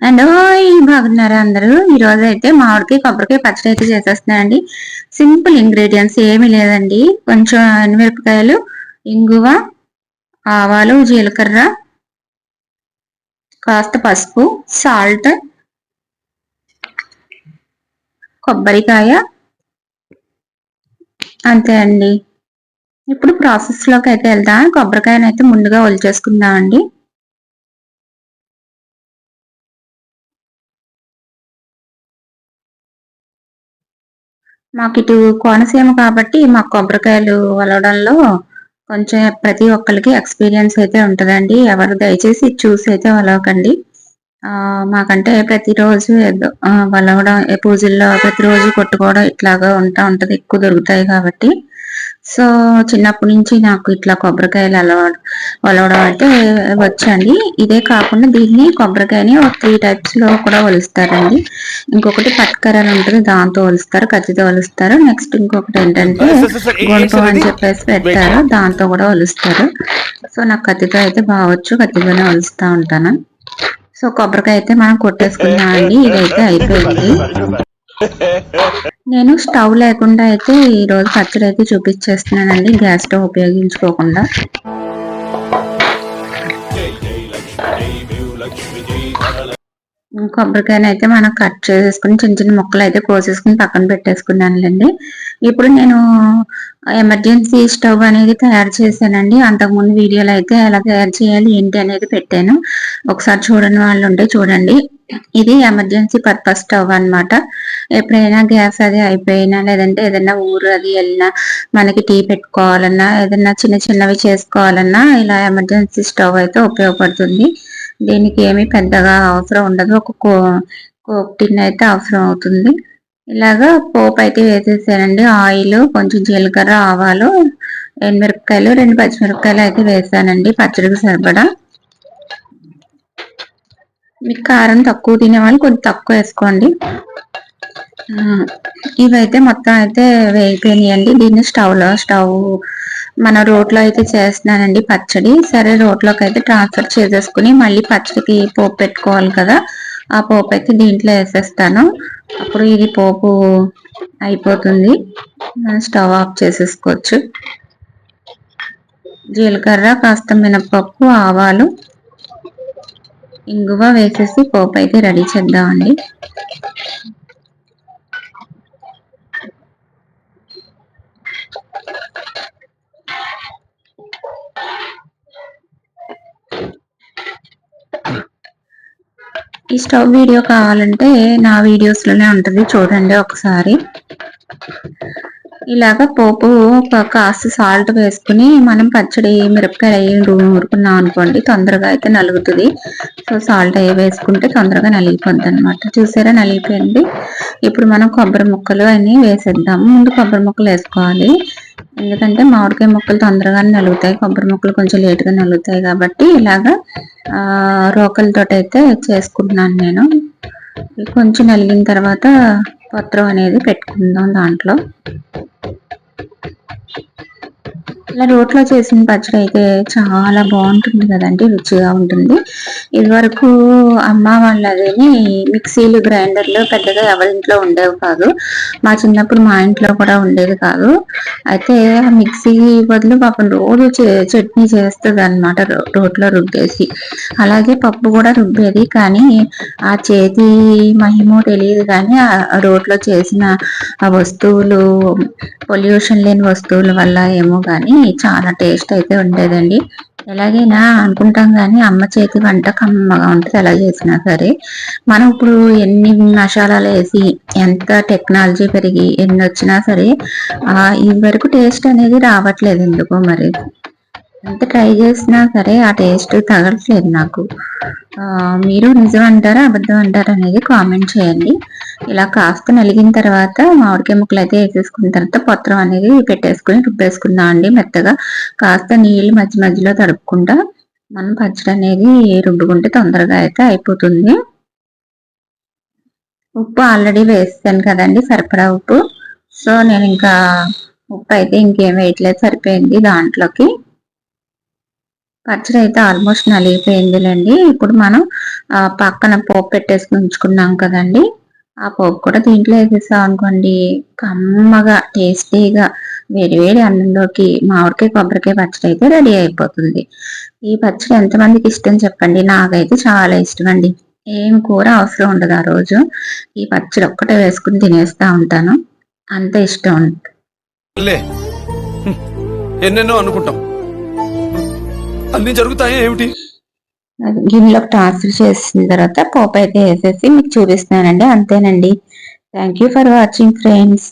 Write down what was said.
And బాగున్నారా అందరూ? ఈ రోజు అయితే మామిడికాయ కొబ్బరికాయ పచ్చడి అయితే చేసేస్తున్నానండి. సింపుల్ ఇంగ్రీడియంట్స్ ఏమీ లేదండి. కొంచెం ఎండుమిరపకాయలు, ఇంగువ, ఆవాలు, జీలకర్ర, కాస్త పసుపు, సాల్ట్, కొబ్బరికాయ, అంతే అండి. ఇప్పుడు ప్రాసెస్ లోకి అయితే వెళ్దాం. కొబ్బరికాయను అయితే ముందుగా ఒలిచేసుకుందామండి. మాకు ఇటు కోనసీమ కాబట్టి మాకు కొబ్బరికాయలు వలవడంలో కొంచెం ప్రతి ఒక్కరికి ఎక్స్పీరియన్స్ అయితే ఉంటుందండి. ఎవరు దయచేసి చూసి అయితే వలవకండి. మాకంటే ప్రతిరోజు వలవడం, పూజల్లో ప్రతిరోజు కొట్టుకోవడం ఇట్లాగా ఉంటది, ఎక్కువ దొరుకుతాయి కాబట్టి. సో చిన్నప్పటి నుంచి నాకు ఇట్లా కొబ్బరికాయలు ఒలవడం అంటే వచ్చండి. ఇదే కాకుండా దీన్ని కొబ్బరికాయని ఒక 3 types లో కూడా ఒలుస్తారండి. ఇంకొకటి పట్కరని ఉంటుంది, దాంతో ఒలుస్తారు, కత్తితో ఒలుస్తారు. నెక్స్ట్ ఇంకొకటి ఏంటంటే గుణపం అని చెప్పేసి పెడతారు, దాంతో కూడా ఒలుస్తారు. సో నాకు కత్తితో అయితే బావచ్చు, కత్తితోనే ఒలుస్తా ఉంటాను. సో కొబ్బరికాయ అయితే మనం కొట్టేసుకుందామండి. ఇదైతే అయిపోయింది. నేను స్టవ్ లేకుండా అయితే ఈ రోజు పచ్చడి అయితే చూపించేస్తున్నానండి, గ్యాస్ స్టవ్ ఉపయోగించుకోకుండా. కొబ్బరికాయని అయితే మనం కట్ చేసేసుకుని చిన్న చిన్న ముక్కలు అయితే కోసేసుకుని పక్కన పెట్టేసుకున్నానులేండి. ఇప్పుడు నేను ఎమర్జెన్సీ స్టవ్ అనేది తయారు చేశానండి. అంతకుముందు వీడియోలో అయితే ఎలా తయారు చేయాలి ఏంటి అనేది పెట్టాను, ఒకసారి చూడని వాళ్ళు ఉంటే చూడండి. ఇది ఎమర్జెన్సీ పర్పస్ స్టవ్ అనమాట. ఎప్పుడైనా గ్యాస్ అది అయిపోయినా, లేదంటే ఏదైనా ఊరు అది వెళ్ళినా, మనకి టీ పెట్టుకోవాలన్నా, ఏదైనా చిన్న చిన్నవి చేసుకోవాలన్నా ఇలా ఎమర్జెన్సీ స్టవ్ అయితే ఉపయోగపడుతుంది. దీనికి ఏమి పెద్దగా అవసరం ఉండదు, ఒక కోక్ టిన్ అయితే అవసరం అవుతుంది. ఇలాగా పోపు అయితే వేసేసానండి. ఆయిల్, కొంచెం జీలకర్ర, ఆవాలు, ఎండుమిరపకాయలు, 2 పచ్చిమిరపకాయలు అయితే వేసానండి పచ్చడికి సరిపడా. మీకు కారం తక్కువ తినే వాళ్ళు కొంచెం తక్కువ వేసుకోండి. ఇవైతే మొత్తం అయితే వేగిపోయినాయండి. దీన్ని స్టవ్ మన రోట్లో అయితే చేస్తున్నానండి పచ్చడి. సరే రోట్లోకి అయితే ట్రాన్స్ఫర్ చేసేసుకుని మళ్ళీ పచ్చడికి పోపు పెట్టుకోవాలి కదా, ఆ పోపు అయితే దీంట్లో వేసేస్తాను. అప్పుడు ఇది పోపు అయిపోతుంది, స్టవ్ ఆఫ్ చేసేసుకోవచ్చు. జీలకర్ర, కాస్త మినపప్పు, ఆవాలు, ఇంగువ వేసేసి పోపు అయితే రెడీ చేద్దామండి. ఈ స్టవ్ వీడియో కావాలంటే నా వీడియోస్లోనే ఉంటుంది, చూడండి ఒకసారి. ఇలాగ పోపు కాస్త సాల్ట్ వేసుకుని మనం పచ్చడి మిరపకాయలు అయ్యి నూరుకున్నాం అనుకోండి, తొందరగా అయితే నలుగుతుంది. సో సాల్ట్ అయ్యి వేసుకుంటే తొందరగా నలిగిపోద్ది అనమాట. చూసారా, నలిగిపోయింది. ఇప్పుడు మనం కొబ్బరి ముక్కలు అన్నీ వేసేద్దాము. ముందు కొబ్బరి ముక్కలు వేసుకోవాలి, ఎందుకంటే మామిడికాయ ముక్కలు తొందరగానే నలుగుతాయి, కొబ్బరి ముక్కలు కొంచెం లేటుగా నలుగుతాయి కాబట్టి. ఇలాగా రోకలతో అయితే చేసుకుంటున్నాను నేను. కొంచెం నలిగిన తర్వాత పత్రం అనేది పెట్టుకుందాం దాంట్లో. ఇలా రోట్లో చేసిన పచ్చడి అయితే చాలా బాగుంటుంది కదండి, రుచిగా ఉంటుంది. ఇది వరకు అమ్మ వాళ్ళదేని మిక్సీలు, గ్రైండర్లు పెద్దగా ఎవరింట్లో ఉండేవి కాదు. మా చిన్నప్పుడు మా ఇంట్లో కూడా ఉండేది కాదు. అయితే ఆ మిక్సీ బదులు పాపం రోజు చట్నీ చేస్తుంది అనమాట, రోట్లో రుబ్బేసి. అలాగే పప్పు కూడా రుబ్బేది, కానీ ఆ చేతి మహిమో తెలియదు, కానీ ఆ రోట్లో చేసిన ఆ వస్తువులు, పొల్యూషన్ లేని వస్తువుల వల్ల ఏమో కానీ చాలా టేస్ట్ అయితే ఉండేదండి. ఎలాగైనా అనుకుంటాం కానీ అమ్మ చేతి వంట కమ్మగా ఉంటుంది ఎలా చేసినా సరే. మనం ఇప్పుడు ఎన్ని మసాలాలు వేసి, ఎంత టెక్నాలజీ పెరిగి ఎన్ని వచ్చినా సరే ఈ వరకు టేస్ట్ అనేది రావట్లేదు ఎందుకో మరి. ఎంత ట్రై చేసినా సరే ఆ టేస్ట్ తగలట్లేదు నాకు. మీరు నిజం అంటారా అబద్ధం అంటారా అనేది కామెంట్ చేయండి. ఇలా కాస్త నలిగిన తర్వాత మామిడికాయ ముక్కలు అయితే వేసేసుకున్న తర్వాత పత్రం అనేది పెట్టేసుకుని రుబ్బేసుకుందాం అండి మెత్తగా. కాస్త నీళ్ళు మధ్య మధ్యలో తడుపుకుంటా మనం పచ్చడి అనేది రుబ్బుకుంటే తొందరగా అయితే అయిపోతుంది. ఉప్పు ఆల్రెడీ వేస్తాను కదండి, సరిపడా ఉప్పు. సో నేను ఇంకా ఉప్పు అయితే ఇంకేం వేయట్లేదు, సరిపోయింది దాంట్లోకి. పచ్చడి అయితే ఆల్మోస్ట్ నలిగిపోయిందిలేండి. ఇప్పుడు మనం పక్కన పోపు పెట్టేసుకుని ఉంచుకున్నాం కదండి, ఆ పోపు కూడా దీంట్లో వేసేసాం అనుకోండి, కమ్మగా టేస్టీగా వేడి వేడి అన్నంలోకి మామిడికాయ కొబ్బరికాయ పచ్చడి అయితే రెడీ అయిపోతుంది. ఈ పచ్చడి ఎంతమందికి ఇష్టం చెప్పండి? నాకైతే చాలా ఇష్టం అండి. ఏం కూర అవసరం ఉండదు ఆ రోజు. ఈ పచ్చడి ఒక్కటే వేసుకుని తినేస్తా ఉంటాను. అంత ఇష్టం. ఎన్నెన్నో అనుకుంటాం, అన్ని జరుగుతాయి ఏమిటి? గిన్నెలోకి ట్రాన్స్ఫర్ చేసిన తర్వాత పోపు అయితే వేసేసి మీకు చూపిస్తున్నానండి. అంతేనండి. Thank you for watching friends.